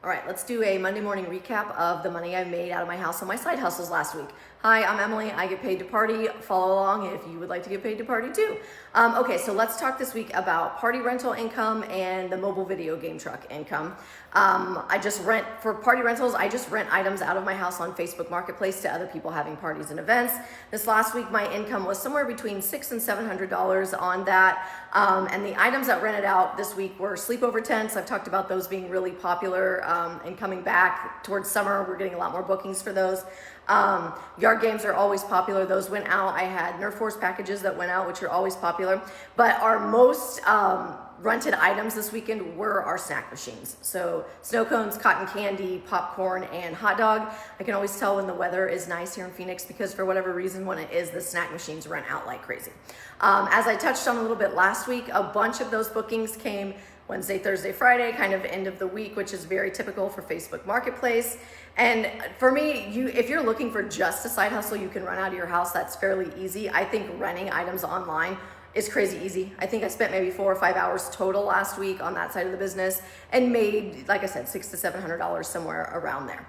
All right, let's do a Monday morning recap of the money I made out of my house on my side hustles last week. Hi, I'm Emily. I get paid to party. Follow along if you would like to get paid to party too. Okay, so let's talk this week about party rental income and the mobile video game truck income. For party rentals, I just rent items out of my house on Facebook Marketplace to other people having parties and events. This last week, my income was somewhere between $600 and $700 on that. And the items that rented out this week were sleepover tents. I've talked about those being really popular and coming back towards summer. We're getting a lot more bookings for those. Yard games are always popular. Those went out. I had Nerf Force packages that went out, which are always popular. But our most rented items this weekend were our snack machines. So snow cones, cotton candy, popcorn, and hot dog. I can always tell when the weather is nice here in Phoenix because for whatever reason, when it is, the snack machines rent out like crazy. As I touched on a little bit last week, a bunch of those bookings came Wednesday, Thursday, Friday, kind of end of the week, which is very typical for Facebook Marketplace. And for me, if you're looking for just a side hustle you can run out of your house, that's fairly easy. I think renting items online is crazy easy. I think I spent maybe 4 or 5 hours total last week on that side of the business and made, like I said, $600 to $700 somewhere around there.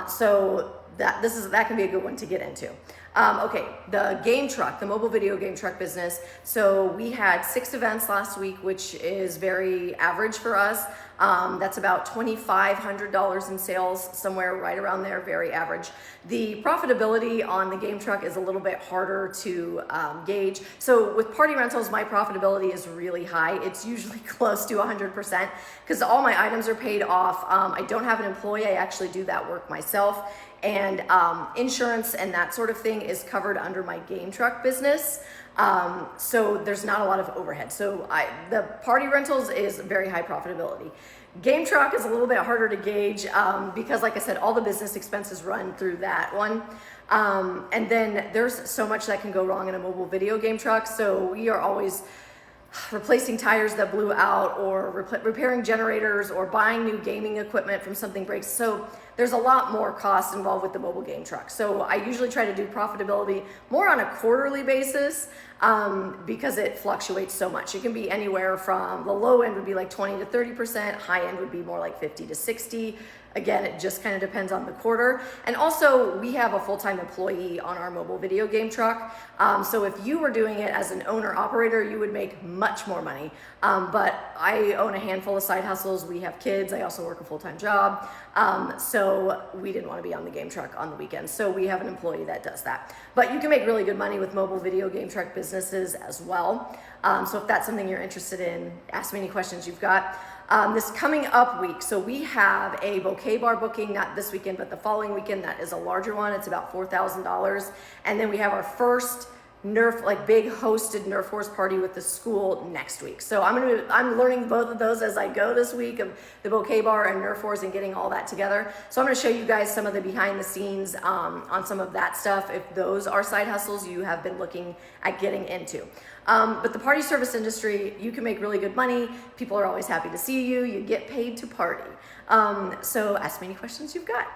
So that can be a good one to get into. Okay, the game truck, the mobile video game truck business. So we had 6 events last week, which is very average for us. That's about $2,500 in sales, somewhere right around there, very average. The profitability on the game truck is a little bit harder to gauge. So with party rentals, my profitability is really high. It's usually close to 100% because all my items are paid off. I don't have an employee. I actually do that work myself. And insurance and that sort of thing is covered under my game truck business. So there's not a lot of overhead. So the party rentals is very high profitability. Game truck is a little bit harder to gauge because, like I said, all the business expenses run through that one. And then there's so much that can go wrong in a mobile video game truck. So we are always replacing tires that blew out or repairing generators or buying new gaming equipment from something breaks. So there's a lot more cost involved with the mobile game truck. So I usually try to do profitability more on a quarterly basis because it fluctuates so much. It can be anywhere from the low end would be like 20 to 30%, high end would be more like 50 to 60. Again, it just kind of depends on the quarter. And also we have a full-time employee on our mobile video game truck. So if you were doing it as an owner operator, you would make much more money. But I own a handful of side hustles. We have kids. I also work a full-time job. So we didn't want to be on the game truck on the weekends. So we have an employee that does that. But you can make really good money with mobile video game truck businesses as well. So if that's something you're interested in, ask me any questions you've got. This coming up week, so we have a bouquet bar booking, not this weekend, but the following weekend. That is a larger one. It's about $4,000. And then we have our first big hosted Nerf Force party with the school next week. So I'm learning both of those as I go this week, of the bouquet bar and Nerf Force and getting all that together. So I'm going to show you guys some of the behind the scenes on some of that stuff, if those are side hustles you have been looking at getting into. But the party service industry, you can make really good money. People are always happy to see you. You get paid to party. So ask me any questions you've got.